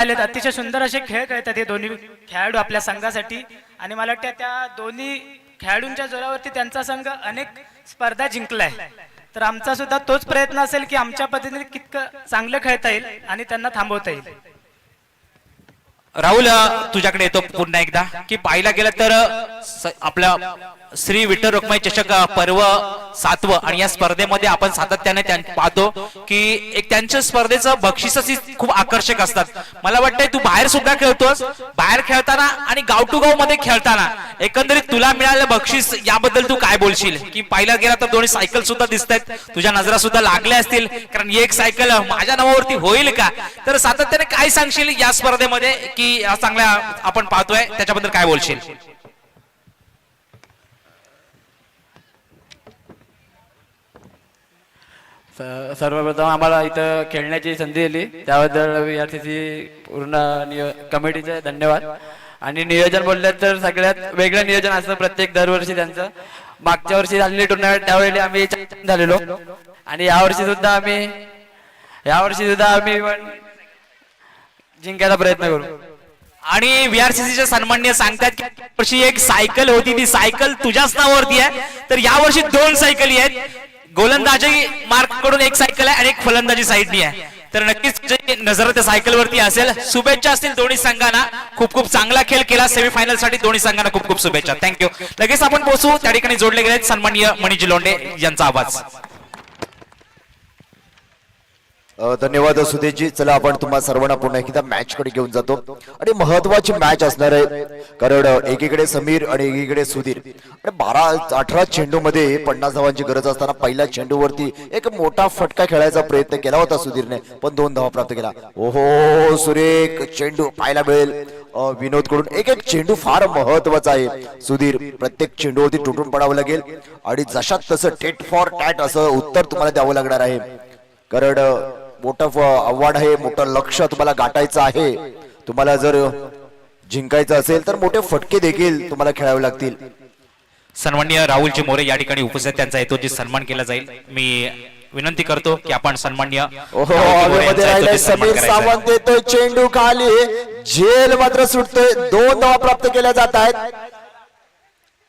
अतिशय सुंदर असे खेळ खेळतात हे दोन्ही खेळाडू आपल्या संघासाठी आणि मला वाटतं त्या दोन्ही खेळाडूंच्या जोरावरती त्यांचा संघ अनेक स्पर्धा जिंकलाय. तर आमचा सुद्धा तोच प्रयत्न असेल की आमच्या पद्धतीने कितकं चांगलं खेळता येईल आणि त्यांना थांबवता येईल. राहुल तुझ्याकडे येतो पुन्हा एकदा की पाहिला गेलं तर आपला श्री विठ्ठल रखुमाई चषक पर्व 7व आणि या स्पर्धेमध्ये आपण सातत्याने पाहतो की एक त्यांच्या स्पर्धेचं बक्षीसच खूप आकर्षक असतात. मला वाटतंय तू बाहेर सुद्धा खेळतोस, बाहेर खेळताना आणि गाव टू गाव मध्ये खेळताना एकंदरीत तुला मिळालेलं बक्षीस याबद्दल तू काय बोलशील? की पाहिला गेला तर दोन्ही सायकल सुद्धा दिसतायत, तुझ्या नजरा सुद्धा लागल्या असतील, कारण एक सायकल माझ्या नावावरती होईल का? तर सातत्याने काय सांगशील या स्पर्धेमध्ये की चांगल्या आपण पाहतोय त्याच्याबद्दल काय बोलशील? सर्वप्रथम आम्हाला इथं खेळण्याची संधी दिली त्याबद्दल VRCC पूर्ण कमिटीचे धन्यवाद. आणि नियोजन बोललं तर सगळ्यात वेगळं नियोजन असतं प्रत्येक दरवर्षी त्यांचं. मागच्या वर्षी झालेली टुर्नामेंट त्यावेळी आम्ही चॅम्पियन झालेलो आणि यावर्षी सुद्धा आम्ही जिंकायचा प्रयत्न करू. आणि VRCCचे सन्माननीय सांगतात की वर्षी एक सायकल होती, ती सायकल तुझ्याच नावावरती आहे, तर यावर्षी 2 सायकली आहेत. गोलंदाजी मार्क कडून एक सायकल आहे आणि एक फलंदाजी साईडनी आहे. तर नक्कीच नजर त्या सायकलवरती असेल. शुभेच्छा असतील दोन्ही संघांना. खूप खूप चांगला खेळ केला सेमीफायनल साठी दोन्ही संघांना खूप खूप शुभेच्छा. थँक्यू. लगेच आपण पोहोचू त्या ठिकाणी जोडले गेले सन्माननीय मणिजी लोंढे यांचा आवाज. धन्यवाद सुदेशजी. चला आपण तुम्हा सर्वांना पुन्हा एकदा मॅच कडे घेऊन जातो आणि महत्वाची मॅच असणार आहे, कारण एकीकडे समीर आणि एकीकडे सुधीर. 12-18 चेंडू मध्ये 50 धावांची गरज असताना पहिल्या चेंडूवरती एक मोठा फटका खेळायचा प्रयत्न केला होता सुधीरने, पण 2 धावा प्राप्त केला. ओहो, सुरेख चेंडू पाहायला मिळेल विनोद कडून. एक एक चेंडू फार महत्वाचा आहे सुधीर. प्रत्येक चेंडूवरती तुटून पडावं लागेल आणि जशात तसं टेट फॉर टॅट असं उत्तर तुम्हाला द्यावं लागणार आहे, कारण मोठं आव्हान आहे, मोठं लक्ष तुम्हाला गाठायचं आहे. तुम्हाला जर जिंकायचं असेल तर मोठे फटके देखील तुम्हाला खेळावे लागतील. सन्माननीय राहुलजी मोरे या ठिकाणी उपस्थित, त्यांचा येतो जी सन्मान केला जाईल. मी विनंती करतो की आपण सन्माननीय समीर सावंत येतोय, चेंडू खाली, झेल मात्र सुटतोय. 2 धावा प्राप्त केल्या जात आहेत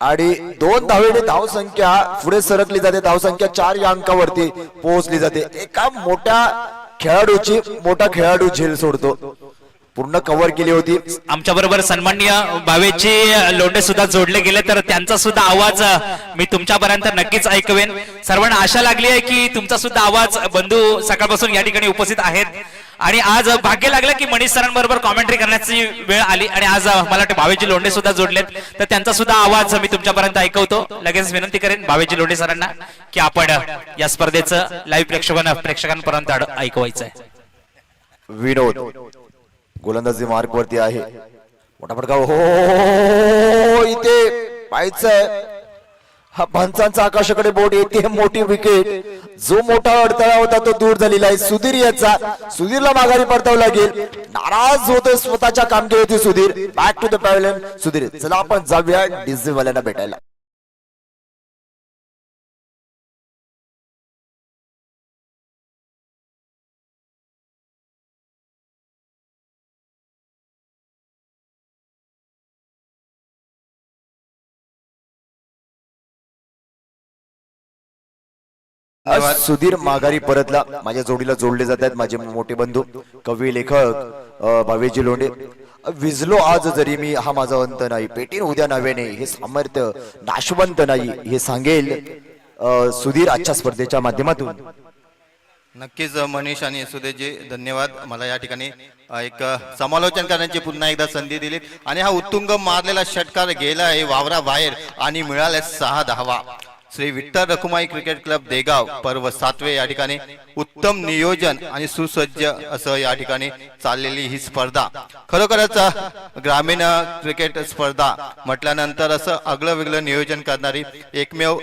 आणि 2 धावेने धावसंख्या पुढे सरकली जाते. धावसंख्या 4 या अंकावरती पोहोचली जाते. एका मोठा खेळाडू झेल सोडतो. पूर्ण कव्हर केली होती. आमच्या बरोबर सन्माननीय भावेची लोंढे सुद्धा जोडले गेले, तर त्यांचा सुद्धा आवाज मी तुमच्यापर्यंत नक्कीच ऐकवेन. सर्वांना आशा लागली आहे की तुमचा सुद्धा आवाज बंधू सकाळपासून या ठिकाणी उपस्थित आहेत आणि आज भाग्य लागलं की मनीष सरांबरोबर कॉमेंट्री करण्याची वेळ आली आणि आज मला वाटतं भावेजी लोंढे सुद्धा जोडलेत, तर त्यांचा सुद्धा आवाज मी तुमच्यापर्यंत ऐकवतो. लगेच विनंती करेन भावेजी लोंढे सरांना की आपण या स्पर्धेचं लाईव्ह प्रेक्षकांपर्यंत ऐकवायचं आहे. विनोद गोलंदाजी मार्क वरती आहे. मोठा फटका, हो इथे पाहायचंय. हा पंचांचा आकाशाकडे बोट येते. मोठी विकेट, जो मोठा अडथळा होता तो दूर झालेला आहे. सुधीर याचा, सुधीरला माघारी परतावं लागेल. नाराज होतोय स्वतःच्या कामगिरीवरती Sudhir. Back to the pavilion Sudhir. चला आपण जाऊया डिझे वाल्यांना भेटायला. सुधीर माघारी परतला. माझ्या जोडीला जोडले जात आहेत माझे मोठे बंधू कवी लेखक भावेजी लोंढे. विजलो आज जरी मी, हा माझा अंत नाही, पेटीन उद्या नव्याने, हे सामर्थ्य नाशवंत नाही, हे सांगेल सुधीर आजच्या स्पर्धेच्या माध्यमातून. नक्कीच मनीष आणि सुदेशजी धन्यवाद. मला या ठिकाणी एक समालोचन करण्याची पुन्हा एकदा संधी दिली आणि हा उत्तुंग मारलेला षटकार गेला आहे वावराबाहेर आणि मिळाल्या 6 धावा. श्री विठ्ठल रखुमाई क्रिकेट क्लब देगाव पर्व 7वे या ठिकाणी उत्तम नियोजन आणि सुसज्ज असं या ठिकाणी चाललेली ही स्पर्धा. खरोखरच ग्रामीण क्रिकेट स्पर्धा म्हटल्यानंतर असं आगळं वेगळं नियोजन करणारी एकमेव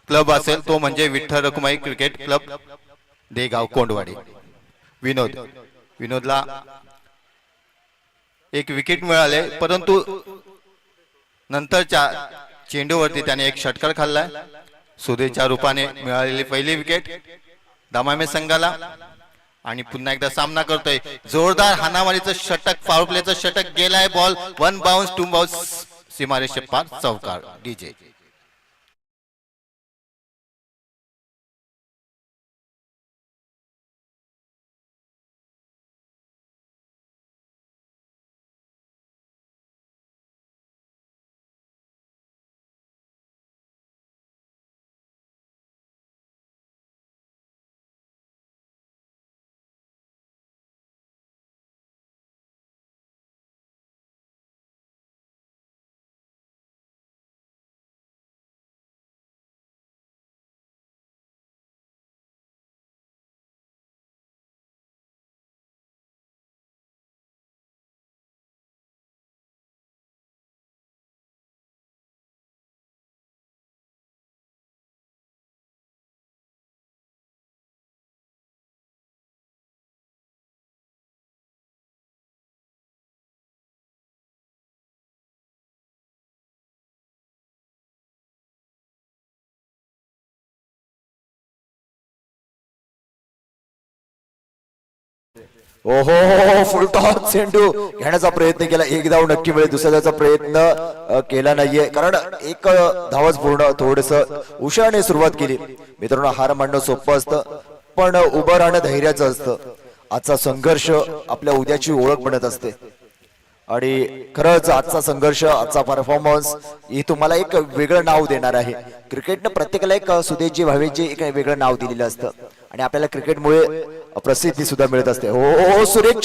क्लब असेल तो म्हणजे विठ्ठल रखुमाई क्रिकेट क्लब देगाव कोंडवाडी. विनोदला एक विकेट मिळाले, परंतु नंतरच्या चेंडूवरती त्याने एक षटकार खाल्लाय. सुधीरच्या रूपाने मिळालेली पहिली विकेट दामामे संघाला आणि पुन्हा एकदा सामना करतोय जोरदार हाणामारीचं षटक फाऊल प्लेचं षटक गेलाय बॉल 1 बाउन्स 2 बाउन्स सीमारेषे पार चौकार डीजे ओहो फुलटॉस चेंडू घेण्याचा प्रयत्न केला, एक धाव नक्की मिळेल, दुसऱ्या धावचा प्रयत्न केला नाहीये कारण एक धावच पूर्ण थोडस उशिराने सुरुवात केली. मित्रांनो हार मांडणं सोपं असतं पण उभं राहणं धैर्याचं असतं. आजचा संघर्ष आपल्या उद्याची ओळख बनत असते आणि खरंच आजचा संघर्ष आजचा परफॉर्मन्स हे तुम्हाला एक वेगळं नाव देणार आहे. क्रिकेटनं प्रत्येकाला एक सुदेशजी भावेजी एक वेगळं नाव दिलेलं असतं आणि आपल्याला क्रिकेटमुळे प्रसिद्धी सुद्धा मिळत असते. हो सुरेख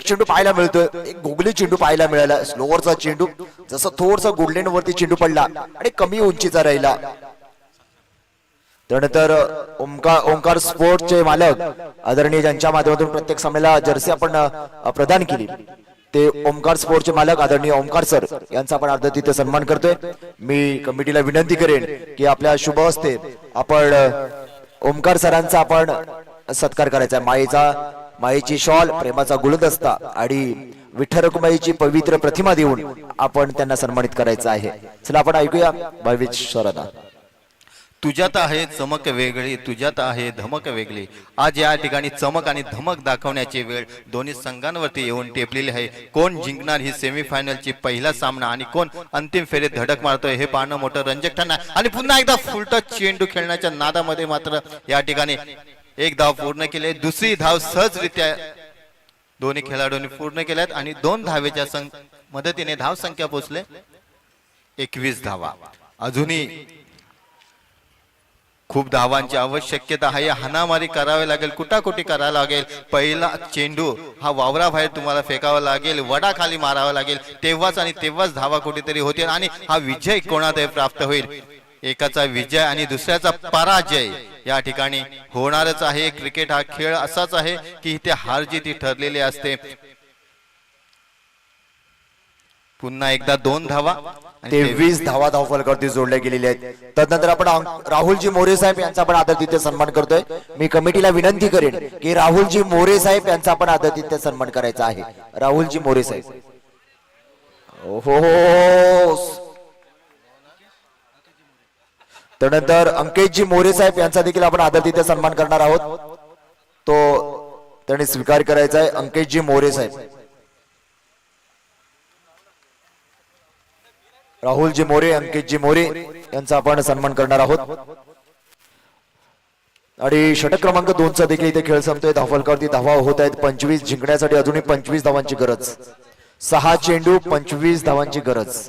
चेंडू पाहायला मिळतोय, एक गुगली चेंडू पाहायला मिळाला, स्लोअरचा चेंडू जसं थोडसा गुडलेन वरती चेंडू पडला आणि कमी उंचीचा राहिला. त्यानंतर ओंकार स्पोर्टचे मालक आदरणीय ज्यांच्या माध्यमातून प्रत्येक सामन्याला जर्सी आपण प्रदान केली ते ओंकार स्पोर्टचे मालक आदरणीय ओंकार सर यांचा आपण अर्ध तिथे सन्मान करतोय. मी कमिटीला विनंती करेन की आपल्या शुभ हस्ते आपण ओंकार सरांचा आपण सत्कार करायचा. मायेची शॉल, प्रेमाचा गुलदस्ता आणि विठ्ठल रखुमाईची पवित्र प्रतिमा देऊन आपण त्यांना सन्मानित करायचं आहे. चला आपण ऐकूया भावेश सरांना. तुझ्यात आहे चमक वेगळी, तुझ्यात आहे धमक वेगळी. आज या ठिकाणी चमक आणि धमक दाखवण्याची वेळ दोन्ही संघांवरती येऊन टेपलेली आहे. कोण जिंकणार ही सेमीफायनलची पहिला सामना आणि कोण अंतिम फेरीत धडक मारतोय हे पाहणं मोठं रंजक ठरणार. आणि पुन्हा एकदा फुलटच चेंडू खेळण्याच्या नादामध्ये मात्र या ठिकाणी एक धाव पूर्ण केली, दुसरी धाव सहजरित्या दोन्ही खेळाडूंनी पूर्ण केल्यात आणि 2 धावेच्या मदतीने धाव संख्या पोहोचले 21 धावा. अजूनही खूप धावांची आवश्यकता आहे. हाणामारी करावी लागेल, कुटाकुटी करावी लागेल. पहिला चेंडू हा वावराबाहेर तुम्हाला फेकावा लागेल, वडा खाली मारावा लागेल, तेव्हाच धावा कुठेतरी होतील आणि हा विजय कोणातरी प्राप्त होईल. एकाचा विजय आणि दुसऱ्याचा पराजय या ठिकाणी होणारच आहे. क्रिकेट हा खेळ असाच आहे की इथे हार जीत ठरलेली असते. पुन्हा एकदा 2 धावा 23 धावा धावफलकावरती जोडल्या गेलेल्या आहेत. तदनंतर आपण राहुलजी मोरे साहेब यांचा आपण आदर तिथे सन्मान करतोय. मी कमिटीला विनंती करेन की राहुलजी मोरे साहेब यांचा आपण आदर तिथे सन्मान करायचा आहे. राहुलजी मोरे साहेब. हो त्यानंतर अंकितजी मोरे साहेब यांचा देखील आपण आदर तिथे सन्मान करणार आहोत. तो त्यांनी स्वीकार करायचा आहे. अंकितजी मोरे साहेब, राहुलजी मोरे, अंकितजी मोरे यांचा आपण सन्मान करणार आहोत. आणि षटक क्रमांक 2चा देखील इथे खेळ संपतोय. धावफलकावरती धावा होत आहेत 25. जिंकण्यासाठी अजूनही 25 धावांची गरज. 6 चेंडू 25 धावांची गरज.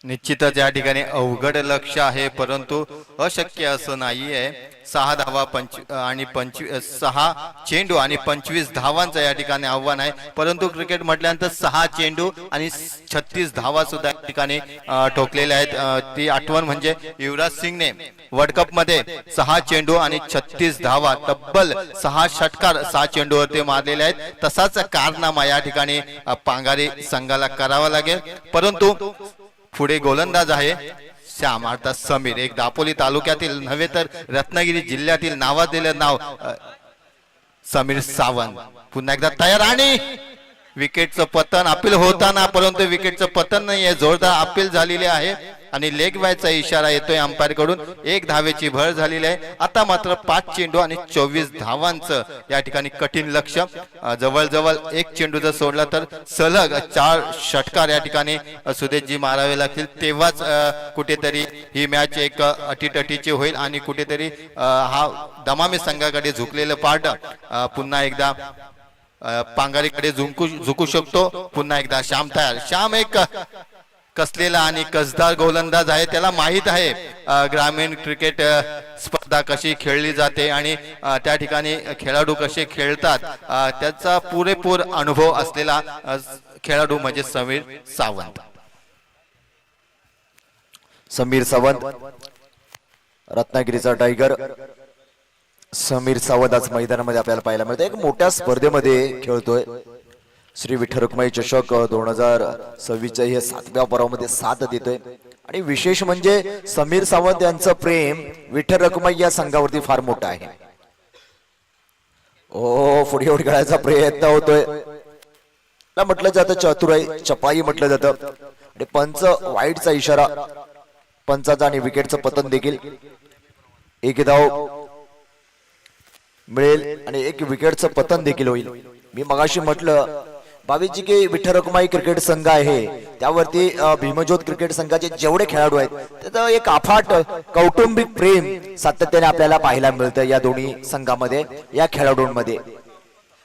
निश्चितच या ठिकाणी अवघड लक्ष आहे परंतु अशक्य असं नाहीये. 6 धावा आणि 6 चेंडू आणि 25 धावांचं या ठिकाणी आव्हान आहे. परंतु क्रिकेट म्हटल्यानंतर 6 चेंडू आणि 36 धावा सुद्धा या ठिकाणी ठोकलेल्या आहेत. ती आठवण म्हणजे युवराज सिंगने वर्ल्ड कप मध्ये 6 चेंडू आणि 36 धावा, तब्बल 6 षटकार 6 चेंडूवरती मारलेले आहेत. तसाच कारनामा या ठिकाणी पांगारी संघाला करावा लागेल. परंतु पुढे गोलंदाज आहे श्याम अर्थात समीर, एक दापोली तालुक्यातील नव्हे तर रत्नागिरी जिल्ह्यातील नावाजलेलं नाव समीर सावंत. पुन्हा एकदा तयार आणि विकेटचं पतन अपील होताना, परंतु विकेटचं पतन नाहीये, जोरदार अपील झालेले आहे आणि लेग बायचा इशारा येतोय अंपायर कडून. 1 धावेची भर झालेली आहे. आता मात्र 5 चेंडू आणि 24 धावांचं या ठिकाणी कठीण लक्ष्य. जवळजवळ 1 चेंडू जर सोडला तर सलग 4 षटकार या ठिकाणी सुदेशजी मारावे लागतील, तेव्हाच कुठेतरी ही मॅच एक अटीतटीची होईल आणि कुठेतरी हा दमामी संघाकडे झुकलेलं पार्ट पुन्हा एकदा पांगारीकडे झुकू शकतो. पुन्हा एकदा श्याम तयार. श्याम एक कसलेला आणि कसदार गोलंदाज आहे. त्याला माहित आहे ग्रामीण क्रिकेट स्पर्धा कशी खेळली जाते आणि त्या ठिकाणी खेळाडू कसे खेळतात. त्याचा पुरेपूर अनुभव असलेला खेळाडू म्हणजे समीर सावंत. समीर सावंत रत्नागिरीचा टायगर. समीर सावंत आज मैदानामध्ये आपल्याला पाहायला मिळतं. एक मोठ्या स्पर्धेमध्ये खेळतोय. श्री विठ्ठल रखुमाई चषक 2026च्या हे 7व्या पर्वामध्ये साथ देतोय. आणि विशेष म्हणजे समीर सावंत यांचं प्रेम विठ्ठल रखुमाई या संघावरती फार मोठं आहे. ओ पुढे उडी खेळायचा प्रयत्न होतोय. म्हटलं जातं चतुराई चपाई म्हटलं जातं. आणि पंच वाईटचा इशारा, पंचाचा आणि विकेटचं पतन देखील. 1 धाव मिळेल आणि 1 विकेटचं पतन देखील होईल. मी मगाशी म्हटलं बावीजी की विठ्ठल रखुमाई क्रिकेट संघ आहे, त्यावरती भीमज्योत क्रिकेट संघाचे जेवढे खेळाडू आहेत त्याचं एक अफाट कौटुंबिक प्रेम सातत्याने आपल्याला पाहायला मिळतं या दोन्ही संघामध्ये, या खेळाडूंमध्ये.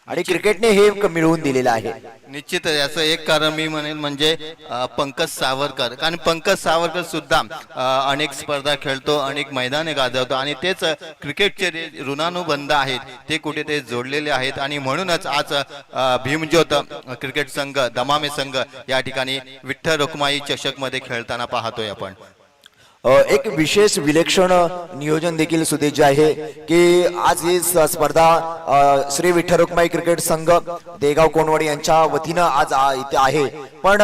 आणि क्रिकेटने हे मिळवून दिलेलं आहे. निश्चितच याचं एक कारण मी म्हणेल म्हणजे पंकज सावरकर. कारण पंकज सावरकर सुद्धा अनेक स्पर्धा खेळतो, अनेक मैदाने गाजवतो आणि तेच क्रिकेटचे ऋणानुबंध आहेत ते कुठे ते जोडलेले आहेत. आणि म्हणूनच आज भीमज्योत क्रिकेट संघ दमामे संघ या ठिकाणी विठ्ठल रखुमाई चषक मध्ये खेळताना पाहतोय आपण. एक विशेष विलक्षण नियोजन देखील सुदेश आहे की आज ही स्पर्धा श्री विठ्ठल रखुमाई क्रिकेट संघ देगाव कोणवाडी यांच्या वतीनं आज इथे आहे, पण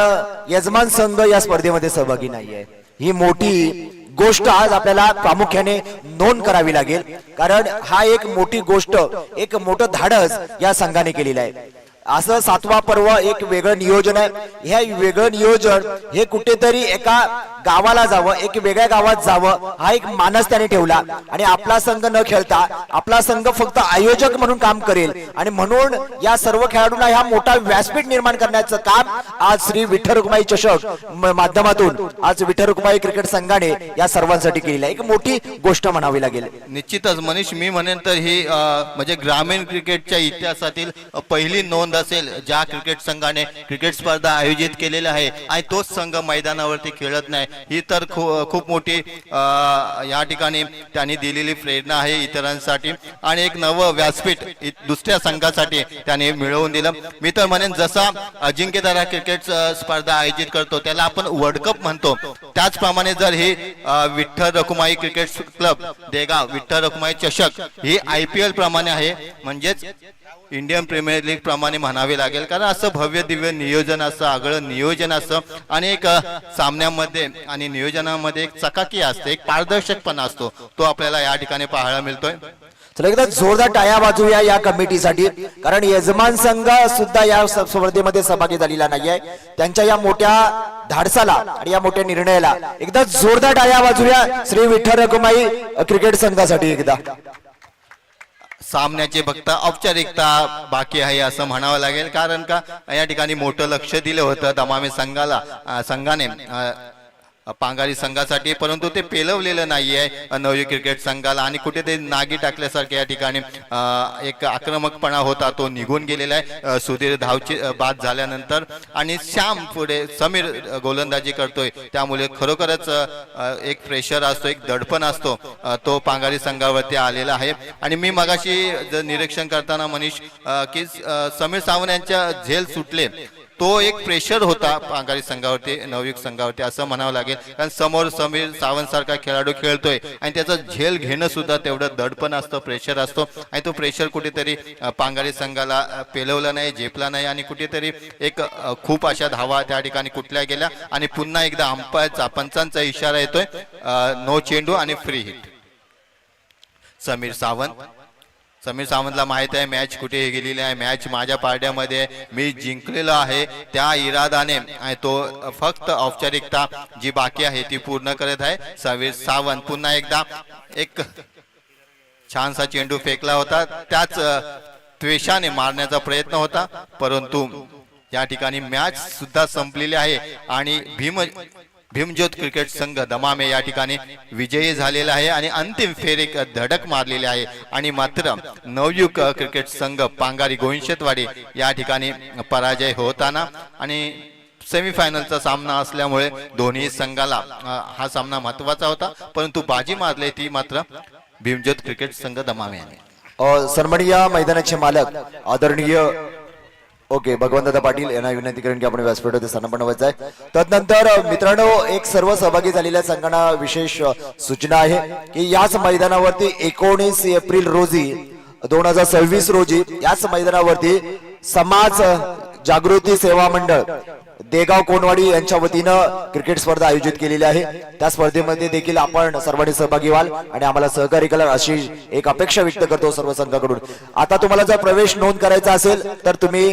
यजमान संघ या स्पर्धेमध्ये सहभागी नाहीये. ही मोठी गोष्ट आज आपल्याला प्रामुख्याने नोंद करावी लागेल, कारण हा एक मोठी गोष्ट, एक मोठं धाडस या संघाने केलेलं आहे. असं 7वा पर्व एक वेगळं नियोजन आहे. हे वेगळं नियोजन हे कुठेतरी एका गावाला जावं, एक वेगळ्या गावात जावं, हा एक मानस त्याने ठेवला. आणि आपला संघ न खेळता आपला संघ फक्त आयोजक म्हणून काम करेल. आणि म्हणून या सर्व खेळाडूंना हा मोठा व्यासपीठ निर्माण करण्याचं काम आज श्री विठ्ठल रखुमाई चषक माध्यमातून आज विठ्ठल रखुमाई क्रिकेट संघाने या सर्वांसाठी केलेली आहे. एक मोठी गोष्ट म्हणावी लागेल. निश्चितच मनीष, मी म्हणेन तर ही म्हणजे ग्रामीण क्रिकेटच्या इतिहासातील पहिली नोंद असेल ज्या क्रिकेट संघाने क्रिकेट स्पर्धा आयोजित केलेल्या आहे आणि तोच संघ मैदानावरती खेळत नाही. ही तर खूप मोठी या ठिकाणी त्यांनी दिलेली प्रेरणा आहे इतरांसाठी आणि एक नवं व्यासपीठ दुसऱ्या संघासाठी त्याने मिळवून दिलं. मी तर म्हणेन जसा अजिंक्यतारा क्रिकेट स्पर्धा आयोजित करतो त्याला आपण वर्ल्ड कप म्हणतो, त्याचप्रमाणे जर ही विठ्ठल रखुमाई क्रिकेट क्लब देगाव विठ्ठल रखुमाई चषक ही IPL प्रमाणे आहे, म्हणजेच इंडियन प्रीमियर लीग प्रमाणे म्हणावे लागेल. कारण असं भव्य दिव्य नियोजन असं आगळं नियोजन असतं आणि एक सामन्यामध्ये आणि नियोजनामध्ये एक चकाकी असते, एक पारदर्शकपणा असतो, तो आपल्याला या ठिकाणी पाहायला मिळतोय. चला एकदा जोरदार टाळ्या वाजवूया या कमिटीसाठी, कारण यजमान संघ सुद्धा या स्पर्धेमध्ये सहभागी झालेला नाहीये. त्यांच्या या मोठ्या धाडसाला आणि या मोठ्या निर्णयाला एकदा जोरदार टाळ्या वाजवूया श्री विठ्ठल रखुमाई क्रिकेट संघासाठी. एकदा सामन्याची फक्त औपचारिकता बाकी आहे असं म्हणावं लागेल, कारण का या ठिकाणी मोठं लक्ष दिलं होतं दमामे संघाने पांगारी संघासाठी, परंतु ते पेलवलेलं नाहीये नवयुग क्रिकेट संघाला आणि कुठे ते नागी टाकल्यासारखे या ठिकाणी एक आक्रमकपणा होता तो निघून गेलेला आहे. सुधीर धावची बाद झाल्यानंतर आणि श्याम पुढे समीर गोलंदाजी करतोय, त्यामुळे खरोखरच एक प्रेशर असतो, एक दडपण असतो, तो पांगारी संघावरती आलेला आहे. आणि मी मगाशी जर निरीक्षण करताना मनीष की समीर सावंत यांच्या झेल सुटले, तो एक प्रेशर होता पांगारी संघावरती नवयुग संघावरती असं म्हणावं लागेल. कारण समोर समीर सावंत सारखा खेळाडू खेळतोय आणि त्याचं झेल घेणं सुद्धा तेवढं दडपण असतं, प्रेशर असतो आणि तो प्रेशर कुठेतरी पांगारी संघाला पेलवला नाही, झेपला नाही आणि कुठेतरी एक खूप अशा धावा त्या ठिकाणी कुठल्या गेल्या आणि पुन्हा एकदा अंपायरचा पंचांचा इशारा येतोय, नो चेंडू आणि फ्री हिट. समीर सावंत समीर सावंतला माहित आहे मॅच कुठे गेलेली आहे, मॅच माझ्या पारड्यामध्ये आहे, मी जिंकलेलो आहे, त्या इरादाने आणि तो फक्त औपचारिकता जी बाकी आहे ती पूर्ण करत आहे. समीर सावंत पुन्हा एकदा एक छानसा चेंडू फेकला होता, त्याच त्वेषाने मारण्याचा प्रयत्न होता, परंतु या ठिकाणी मॅच सुद्धा संपलेली आहे आणि भीमज्योत क्रिकेट संघ दमामे या ठिकाणी विजयी झालेला आहे आणि अंतिम फेरीत धडक मारलेली आहे. आणि मात्र नवयुग क्रिकेट संघ पांगारी गोविंशेतवाडी या ठिकाणी पराजय होताना आणि सेमीफायनलचा सामना असल्यामुळे दोन्ही संघाला हा सामना महत्वाचा होता, परंतु बाजी मारली ती मात्र भीमज्योत क्रिकेट संघ दमामे यांनी. सन्माननीय मैदानाचे मालक आदरणीय भगवंतदादा पाटील यांना विनंती करेन की आपण व्यासपीठावर स्थान बनवायचं आहे. तदनंतर मित्रांनो, एक सर्व सहभागी झालेल्या संघांना विशेष सूचना आहे की याच मैदानावरती 19 एप्रिल रोजी 2026 रोजी याच मैदानावरती समाज जागृती सेवा मंडळ देगाव कोणवाडी यांच्या वतीनं क्रिकेट स्पर्धा आयोजित केलेली आहे. त्या स्पर्धेमध्ये देखील आपण सर्वांनी सहभागी व्हाल आणि आम्हाला सहकार्य कराल अशी एक अपेक्षा व्यक्त करतो सर्व संघाकडून. आता तुम्हाला जर प्रवेश नोंद करायचा असेल तर तुम्ही